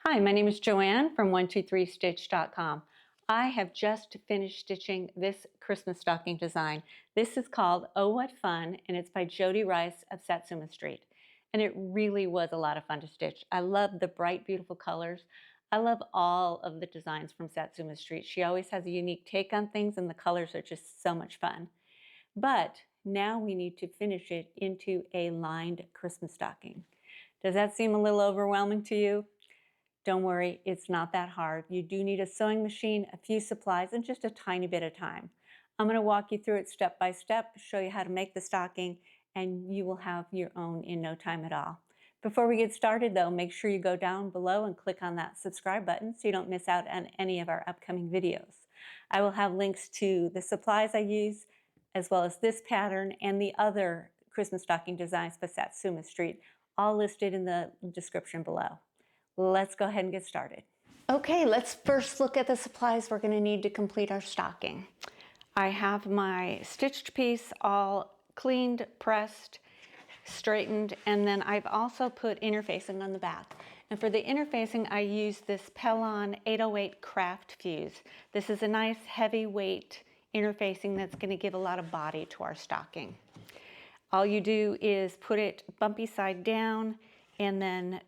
Hi, my name is Joanne from 123stitch.com. I have just finished stitching this Christmas stocking design. This is called Oh What Fun, and it's by Jody Rice of Satsuma Street. And it really was a lot of fun to stitch. I love the bright, beautiful colors. I love all of the designs from Satsuma Street. She always has a unique take on things, and the colors are just so much fun. But now we need to finish it into a lined Christmas stocking. Does that seem a little overwhelming to you? Don't worry, it's not that hard. You do need a sewing machine, a few supplies, and just a tiny bit of time. I'm going to walk you through it step by step, show you how to make the stocking, and you will have your own in no time at all. Before we get started though, make sure you go down below and click on that subscribe button so you don't miss out on any of our upcoming videos. I will have links to the supplies I use, as well as this pattern and the other Christmas stocking designs by Satsuma Street, all listed in the description below. Let's go ahead and get started. Okay, let's first look at the supplies we're going to need to complete our stocking. I have my stitched piece all cleaned, pressed, straightened, and then I've also put interfacing on the back. And for the interfacing, I use this Pellon 808 craft fuse. This is a nice heavyweight interfacing that's going to give a lot of body to our stocking. All you do is put it bumpy side down, and then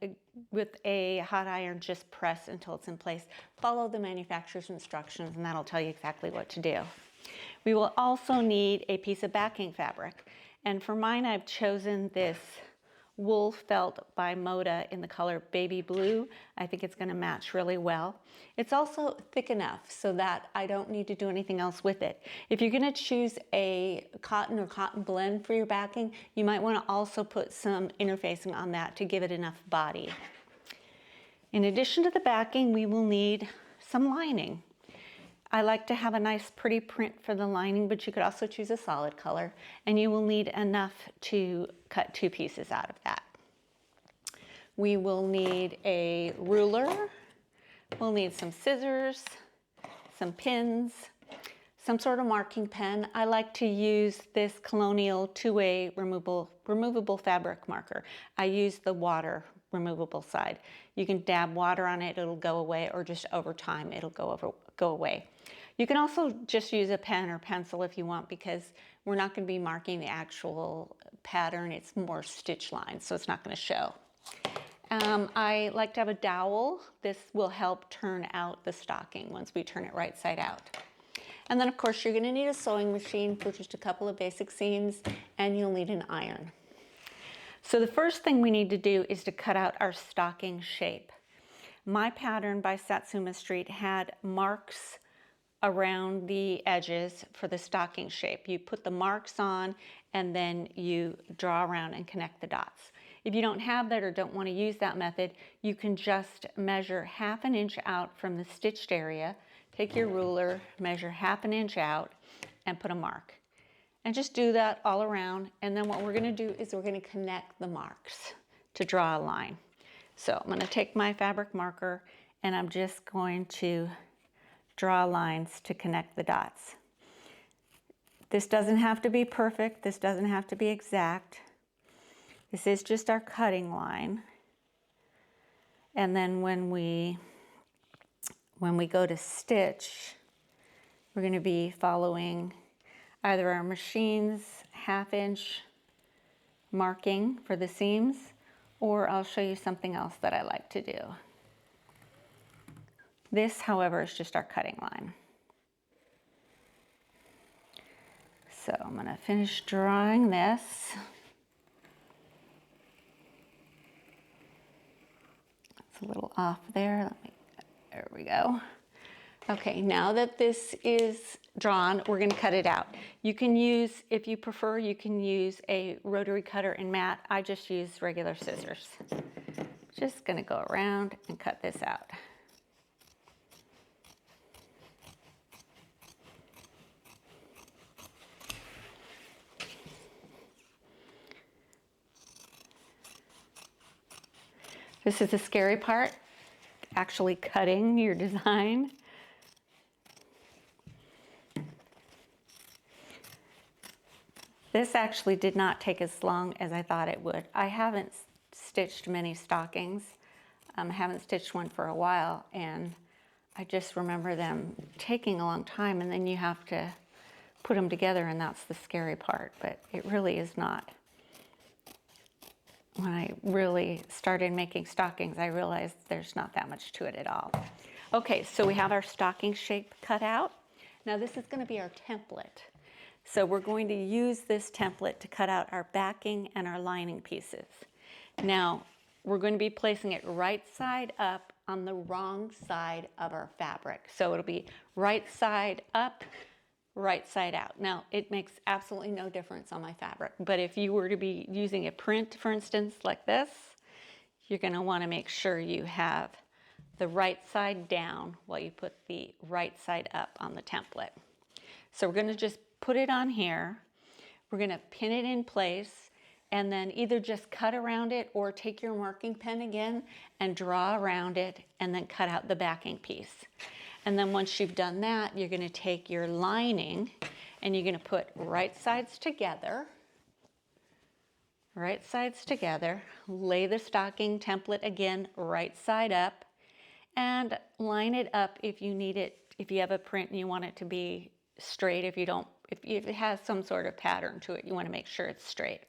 with a hot iron, just press until it's in place. Follow the manufacturer's instructions, and that'll tell you exactly what to do. We will also need a piece of backing fabric. And for mine, I've chosen this wool felt by Moda in the color baby blue. I think it's going to match really well. It's also thick enough so that I don't need to do anything else with it. If you're going to choose a cotton or cotton blend for your backing, you might want to also put some interfacing on that to give it enough body. In addition to the backing, we will need some lining. I like to have a nice pretty print for the lining, but you could also choose a solid color, and you will need enough to cut 2 pieces out of that. We will need a ruler, we'll need some scissors, some pins, some sort of marking pen. I like to use this Colonial 2-way removable fabric marker. I use the water removable side. You can dab water on it, it'll go away, or just over time it'll go away. You can also just use a pen or pencil if you want, because we're not going to be marking the actual pattern. It's more stitch lines, so it's not going to show. I like to have a dowel. This will help turn out the stocking once we turn it right side out. And then of course you're going to need a sewing machine for just a couple of basic seams, and you'll need an iron. So the first thing we need to do is to cut out our stocking shape. My pattern by Satsuma Street had marks around the edges for the stocking shape. You put the marks on and then you draw around and connect the dots. If you don't have that or don't want to use that method, you can just measure 1/2 inch out from the stitched area, take your ruler, measure 1/2 inch out, and put a mark. And just do that all around, and then what we're going to do is we're going to connect the marks to draw a line. So I'm going to take my fabric marker and I'm just going to draw lines to connect the dots. This doesn't have to be perfect, this doesn't have to be exact. This is just our cutting line. And then when we go to stitch, we're going to be following either our machine's 1/2 inch marking for the seams, or I'll show you something else that I like to do. This, however, is just our cutting line. So I'm going to finish drawing this. It's a little off there. There we go. Okay, now that this is drawn, we're going to cut it out. You can use, if you prefer, you can use a rotary cutter and mat. I just use regular scissors. Just going to go around and cut this out. This is the scary part, actually cutting your design. This actually did not take as long as I thought it would. I haven't stitched many stockings. I haven't stitched one for a while, and I just remember them taking a long time, and then you have to put them together, and that's the scary part, but it really is not. When I really started making stockings, I realized there's not that much to it at all. Okay, so we have our stocking shape cut out. Now this is going to be our template. So we're going to use this template to cut out our backing and our lining pieces. Now, we're going to be placing it right side up on the wrong side of our fabric. So it'll be right side up, right side out. Now, it makes absolutely no difference on my fabric, but if you were to be using a print, for instance, like this, you're going to want to make sure you have the right side down while you put the right side up on the template. So we're going to just put it on here. We're going to pin it in place, and then either just cut around it or take your marking pen again and draw around it and then cut out the backing piece. And then once you've done that, you're going to take your lining and you're going to put right sides together, lay the stocking template again right side up, and line it up if you need it, if you have a print and you want it to be straight. If it has some sort of pattern to it, you want to make sure it's straight.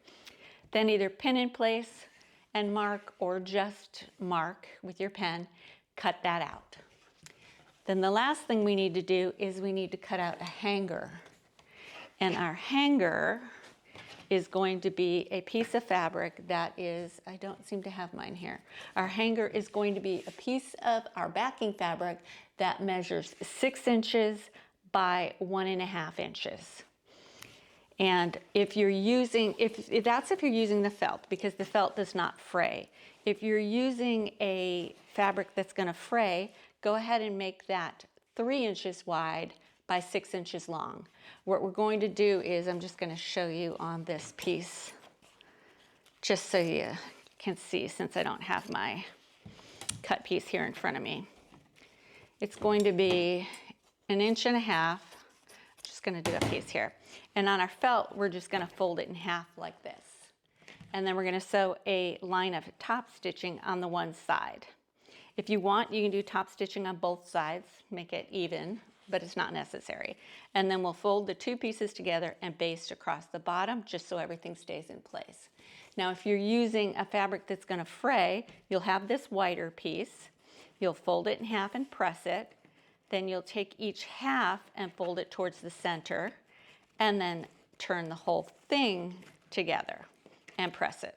Then either pin in place and mark, or just mark with your pen, cut that out. Then the last thing we need to do is we need to cut out a hanger. And our hanger is going to be a piece of fabric that is, I don't seem to have mine here. Our hanger is going to be a piece of our backing fabric that measures 6 inches by 1.5 inches. And if you're using, if you're using the felt, because the felt does not fray. If you're using a fabric that's going to fray, go ahead and make that 3 inches wide by 6 inches long. What we're going to do is, I'm just going to show you on this piece, just so you can see, since I don't have my cut piece here in front of me. It's going to be 1.5 inches. Just going to do a piece here. And on our felt, we're just going to fold it in half like this. And then we're going to sew a line of top stitching on the one side. If you want, you can do top stitching on both sides, make it even, but it's not necessary. And then we'll fold the 2 pieces together and baste across the bottom, just so everything stays in place. Now, if you're using a fabric that's going to fray, you'll have this wider piece. You'll fold it in half and press it. Then you'll take each half and fold it towards the center, and then turn the whole thing together and press it.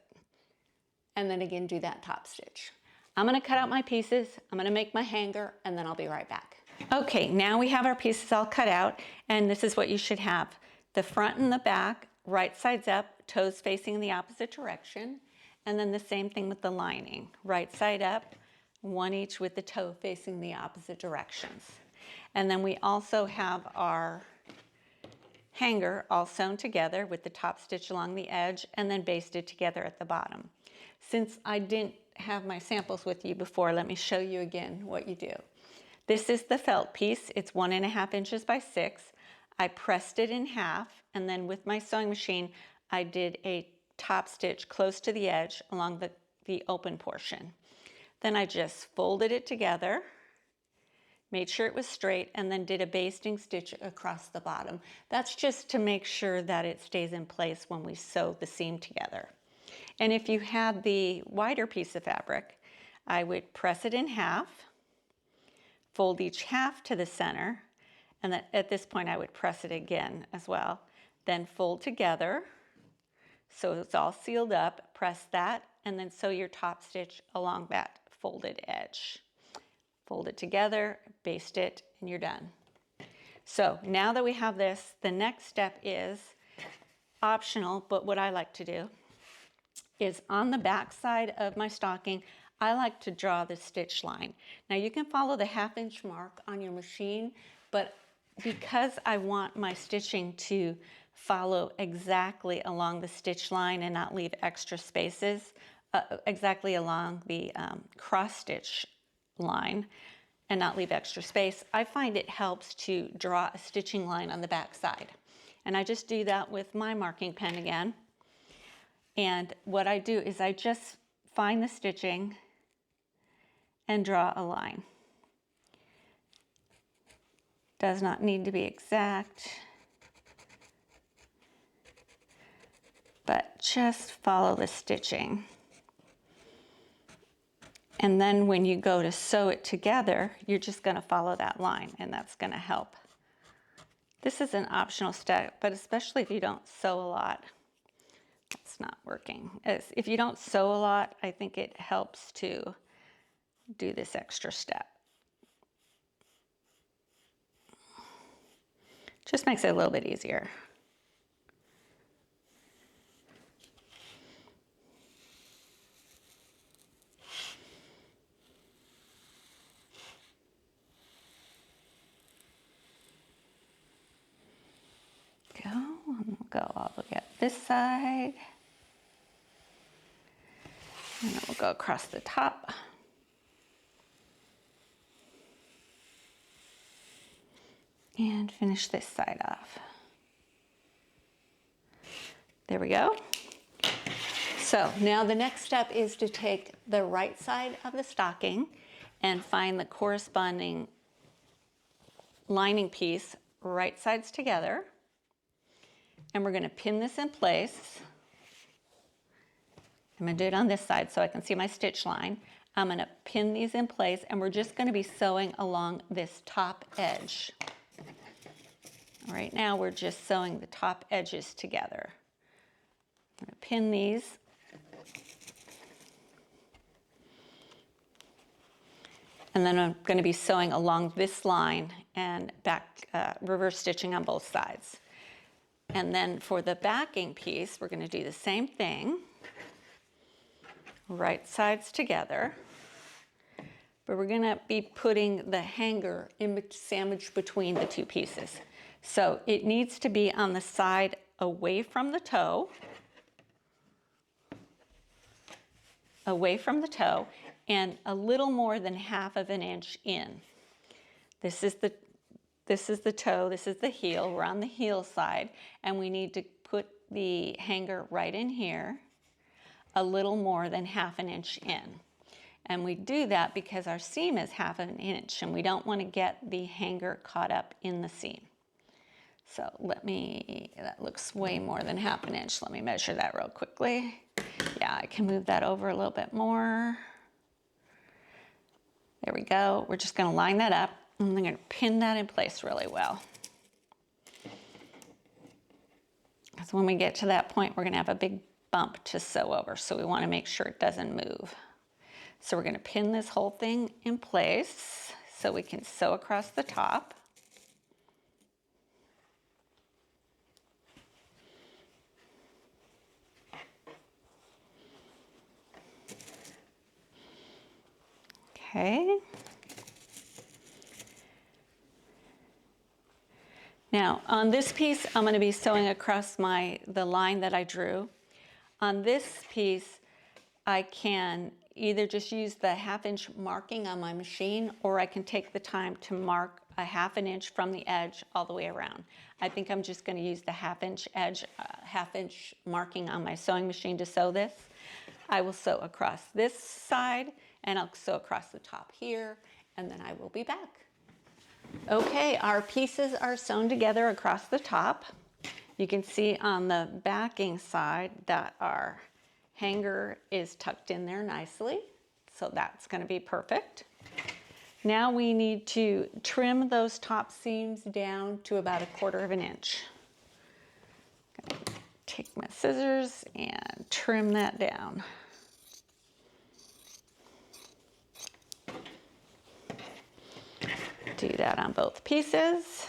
And then again, do that top stitch. I'm going to cut out my pieces, I'm going to make my hanger, and then I'll be right back. Okay, now we have our pieces all cut out, and this is what you should have. The front and the back, right sides up, toes facing in the opposite direction, and then the same thing with the lining. Right side up, one each with the toe facing the opposite directions. And then we also have our hanger all sewn together with the top stitch along the edge and then basted together at the bottom. Since I didn't have my samples with you before, let me show you again what you do. This is the felt piece. It's 1.5 inches by 6. I pressed it in half, and then with my sewing machine, I did a top stitch close to the edge along the open portion. Then I just folded it together, made sure it was straight, and then did a basting stitch across the bottom. That's just to make sure that it stays in place when we sew the seam together. And if you had the wider piece of fabric, I would press it in half, fold each half to the center, and then at this point I would press it again as well. Then fold together so it's all sealed up, press that, and then sew your top stitch along that folded edge. Fold it together, baste it, and you're done. So now that we have this, the next step is optional, but what I like to do is on the back side of my stocking, I like to draw the stitch line. Now you can follow the 1/2 inch mark on your machine, but because I want my stitching to follow exactly along the stitch line and not leave extra spaces, exactly along the cross stitch line and not leave extra space, I find it helps to draw a stitching line on the back side. And I just do that with my marking pen again. And what I do is I just find the stitching and draw a line. Does not need to be exact, but just follow the stitching. And then when you go to sew it together, you're just going to follow that line, and that's going to help. This is an optional step, but especially if you don't sew a lot, it's not working. If you don't sew a lot, I think it helps to do this extra step. Just makes it a little bit easier. Go, and we'll go all the way up this side. And then we'll go across the top. And finish this side off. There we go. So now the next step is to take the right side of the stocking and find the corresponding lining piece, right sides together. And we're going to pin this in place. I'm going to do it on this side so I can see my stitch line. I'm going to pin these in place, and we're just going to be sewing along this top edge. Right now we're just sewing the top edges together. I'm going to pin these. And then I'm going to be sewing along this line and back, reverse stitching on both sides. And then for the backing piece, we're going to do the same thing. Right sides together. But we're going to be putting the hanger sandwiched between the two pieces. So it needs to be on the side away from the toe. Away from the toe, and a little more than ½ of an inch in. This is the toe, this is the heel. We're on the heel side, and we need to put the hanger right in here, a little more than ½ an inch in. And we do that because our seam is ½ an inch, and we don't want to get the hanger caught up in the seam. So that looks way more than ½ an inch. Let me measure that real quickly. Yeah, I can move that over a little bit more. There we go. We're just going to line that up, and I'm going to pin that in place really well. Because when we get to that point, we're going to have a big bump to sew over, so we want to make sure it doesn't move. So we're going to pin this whole thing in place so we can sew across the top. Okay. Now on this piece, I'm going to be sewing across the line that I drew. On this piece, I can either just use the ½ inch marking on my machine, or I can take the time to mark a ½ an inch from the edge all the way around. I think I'm just going to use the ½ inch edge, ½ inch marking on my sewing machine to sew this. I will sew across this side, and I'll sew across the top here, and then I will be back. Okay, our pieces are sewn together across the top. You can see on the backing side that our hanger is tucked in there nicely, so that's going to be perfect. Now we need to trim those top seams down to about ¼ of an inch. I'm going to take my scissors and trim that down. Do that on both pieces.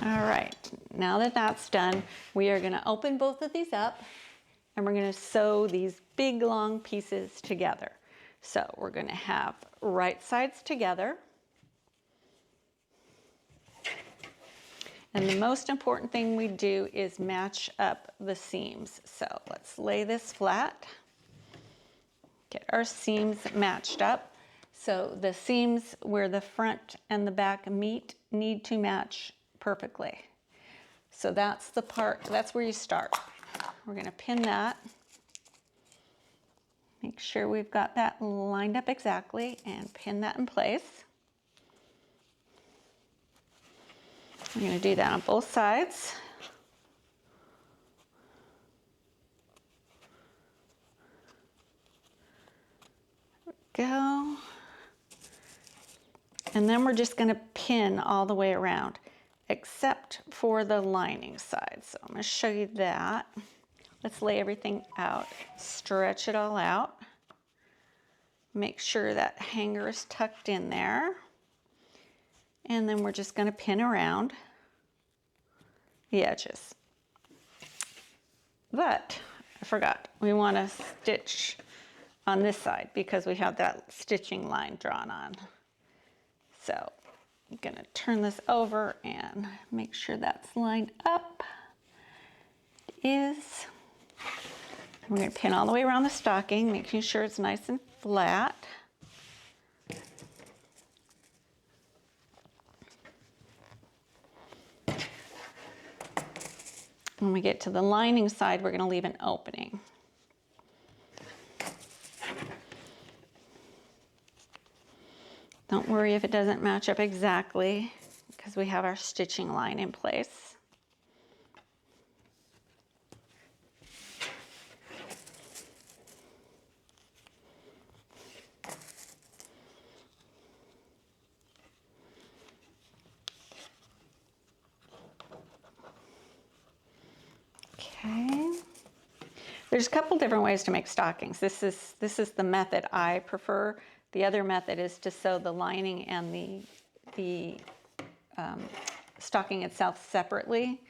All right, now that that's done, we are going to open both of these up, and we're going to sew these big long pieces together. So we're going to have right sides together. And the most important thing we do is match up the seams. So let's lay this flat. Get our seams matched up. So the seams where the front and the back meet need to match perfectly. So that's the part, that's where you start. We're going to pin that. Make sure we've got that lined up exactly and pin that in place. I'm going to do that on both sides. Go. And then we're just going to pin all the way around, except for the lining side. So I'm going to show you that. Let's lay everything out, stretch it all out. Make sure that hanger is tucked in there. And then we're just going to pin around the edges. But I forgot, we want to stitch on this side because we have that stitching line drawn on. So I'm going to turn this over and make sure that's lined up. It is. We're going to pin all the way around the stocking, making sure it's nice and flat. When we get to the lining side, we're going to leave an opening. Don't worry if it doesn't match up exactly, because we have our stitching line in place. Okay. There's a couple different ways to make stockings. This is the method I prefer. The other method is to sew the lining and the stocking itself separately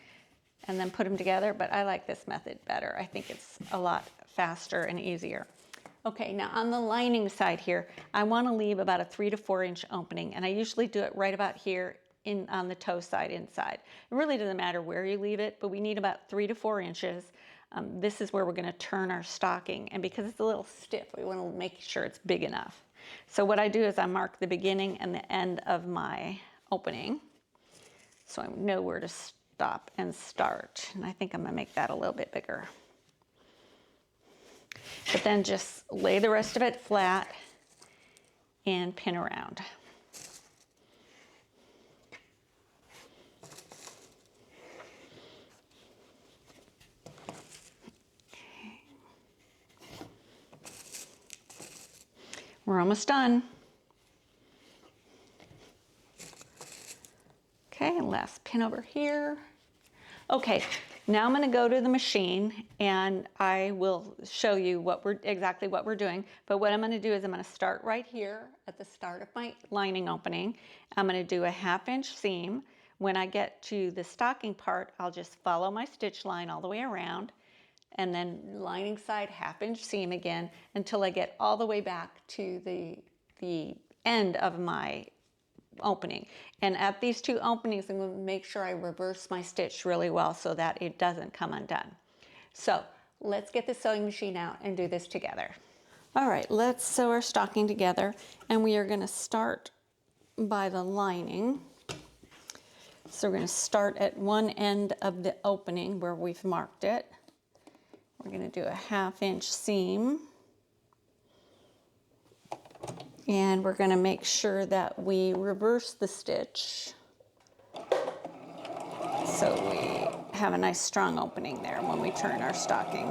and then put them together, but I like this method better. I think it's a lot faster and easier. Okay, now on the lining side here, I want to leave about a 3 to 4 inch opening, and I usually do it right about here on the toe side inside. It really doesn't matter where you leave it, but we need about 3 to 4 inches. This is where we're going to turn our stocking, and because it's a little stiff, we want to make sure it's big enough. So what I do is I mark the beginning and the end of my opening, so I know where to stop and start. And I think I'm going to make that a little bit bigger. But then just lay the rest of it flat and pin around. We're almost done. Okay, last pin over here. Okay, now I'm going to go to the machine and I will show you exactly what we're doing. But what I'm going to do is I'm going to start right here at the start of my lining opening. I'm going to do a 1/2 inch seam. When I get to the stocking part, I'll just follow my stitch line all the way around, and then lining side 1/2 inch seam again until I get all the way back to the end of my opening. And at these 2 openings, I'm going to make sure I reverse my stitch really well so that it doesn't come undone. So let's get the sewing machine out and do this together. All right, let's sew our stocking together, and we are going to start by the lining. So we're going to start at one end of the opening where we've marked it. We're going to do a 1/2 inch seam. And we're going to make sure that we reverse the stitch so we have a nice strong opening there when we turn our stocking.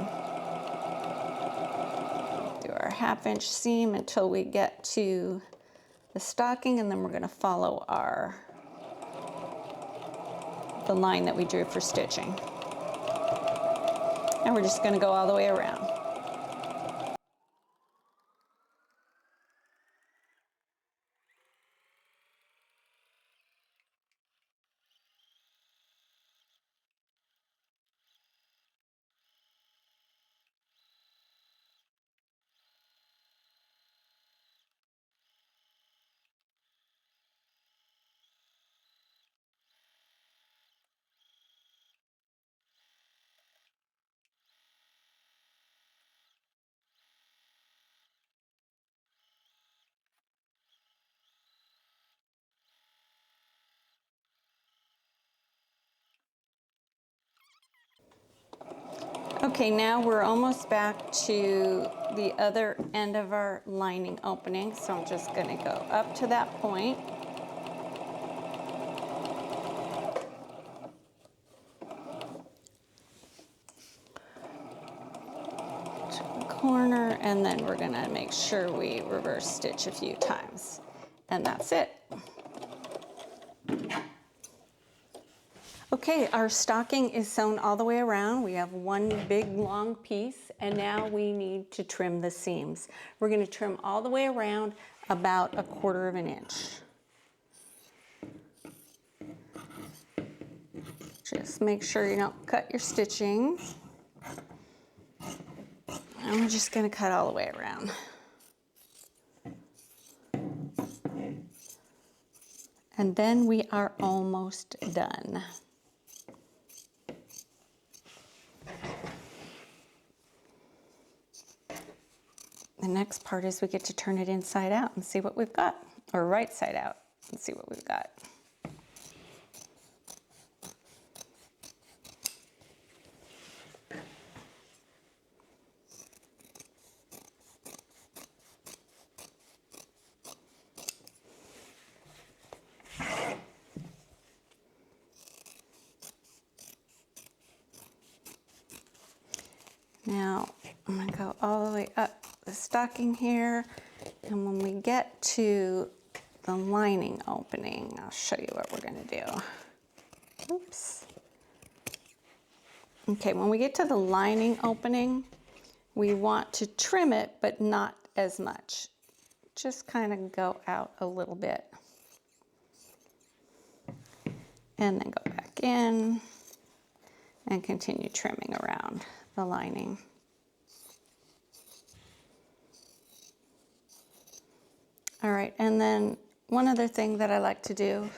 Do our 1/2 inch seam until we get to the stocking, and then we're going to follow the line that we drew for stitching. And we're just going to go all the way around. Okay, now we're almost back to the other end of our lining opening, so I'm just going to go up to that point. To the corner, and then we're going to make sure we reverse stitch a few times, and that's it. Okay, our stocking is sewn all the way around. We have one big long piece, and now we need to trim the seams. We're going to trim all the way around about 1/4 of an inch. Just make sure you don't cut your stitching. And we're just going to cut all the way around. And then we are almost done. The next part is we get to turn it inside out and see what we've got, or right side out and see what we've got. Now I'm going to go all the way up the stocking here, and when we get to the lining opening, I'll show you what we're going to do. Oops. Okay, when we get to the lining opening, we want to trim it, but not as much. Just kind of go out a little bit. And then go back in and continue trimming around the lining. All right, and then one other thing that I like to do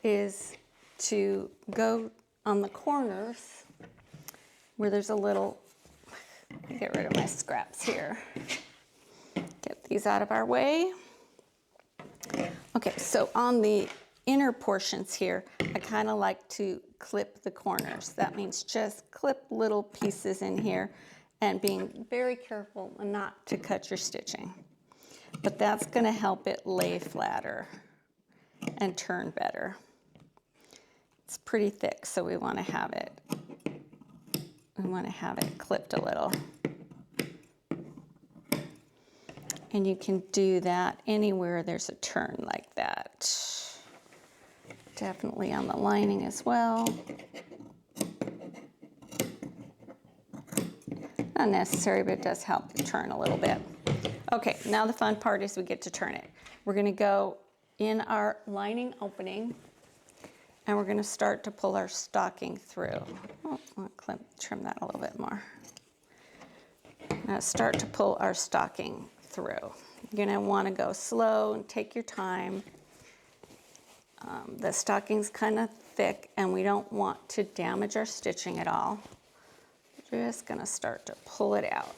is to go on the corners where there's a little, get rid of my scraps here. Get these out of our way. Okay, so on the inner portions here, I kind of like to clip the corners. That means just clip little pieces in here and being very careful not to cut your stitching. But that's going to help it lay flatter and turn better. It's pretty thick, so we want to have it clipped a little. And you can do that anywhere there's a turn like that. Definitely on the lining as well. Not necessary, but it does help it turn a little bit. Okay, now the fun part is we get to turn it. We're going to go in our lining opening, and we're going to start to pull our stocking through. Oh, I'll trim that a little bit more. Now start to pull our stocking through. You're going to want to go slow and take your time. The stocking's kind of thick, and we don't want to damage our stitching at all. Just going to start to pull it out.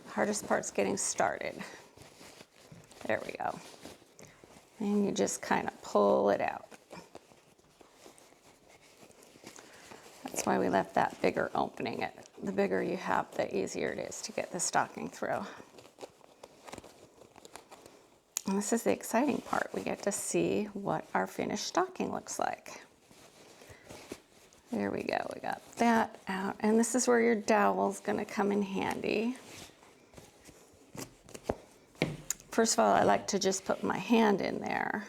Hardest part's getting started. There we go. And you just kind of pull it out. That's why we left that bigger opening. The bigger you have, the easier it is to get the stocking through. And this is the exciting part. We get to see what our finished stocking looks like. There we go. We got that out. And this is where your dowel's going to come in handy. First of all, I like to just put my hand in there,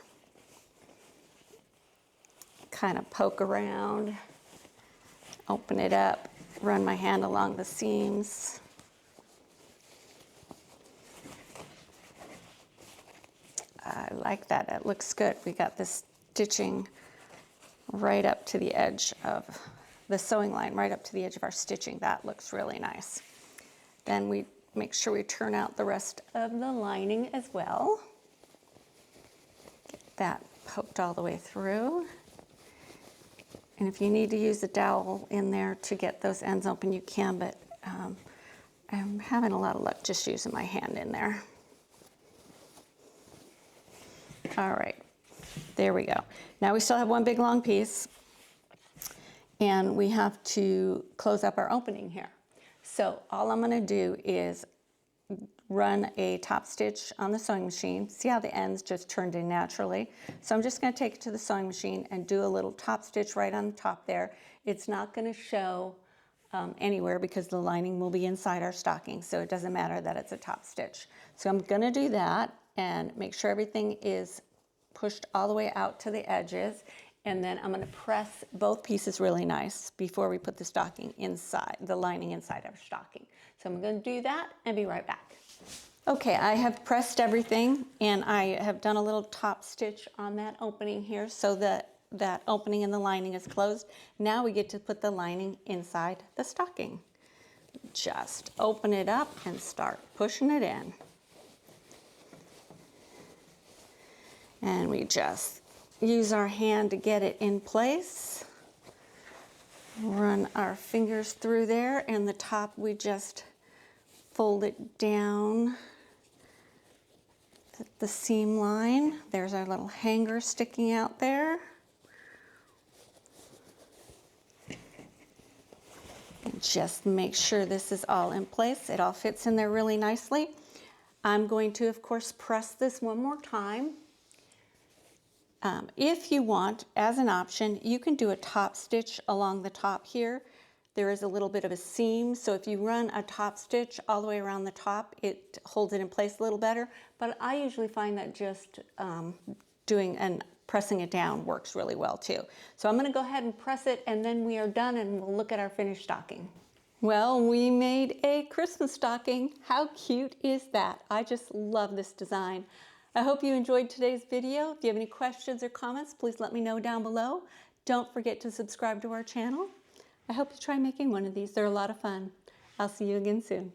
kind of poke around, open it up, run my hand along the seams. I like that. It looks good. We got this stitching right up to the edge of the sewing line, right up to the edge of our stitching. That looks really nice. Then we make sure we turn out the rest of the lining as well. Get that poked all the way through. And if you need to use a dowel in there to get those ends open, you can, but I'm having a lot of luck just using my hand in there. All right, there we go. Now we still have one big long piece, and we have to close up our opening here. So all I'm going to do is run a top stitch on the sewing machine. See how the ends just turned in naturally? So I'm just going to take it to the sewing machine and do a little top stitch right on the top there. It's not going to show anywhere because the lining will be inside our stocking, so it doesn't matter that it's a top stitch. So I'm going to do that and make sure everything is pushed all the way out to the edges, and then I'm going to press both pieces really nice before we put the stocking inside, the lining inside our stocking. So I'm going to do that and be right back. Okay, I have pressed everything and I have done a little top stitch on that opening here so that that opening in the lining is closed. Now we get to put the lining inside the stocking. Just open it up and start pushing it in. And we just use our hand to get it in place. Run our fingers through there, and the top we just fold it down at the seam line. There's our little hanger sticking out there. And just make sure this is all in place. It all fits in there really nicely. I'm going to, of course, press this one more time. If you want, as an option, you can do a top stitch along the top here. There is a little bit of a seam, so if you run a top stitch all the way around the top, it holds it in place a little better. But I usually find that just doing and pressing it down works really well too. So I'm going to go ahead and press it, and then we are done, and we'll look at our finished stocking. Well, we made a Christmas stocking. How cute is that? I just love this design. I hope you enjoyed today's video. If you have any questions or comments, please let me know down below. Don't forget to subscribe to our channel. I hope you try making one of these. They're a lot of fun. I'll see you again soon.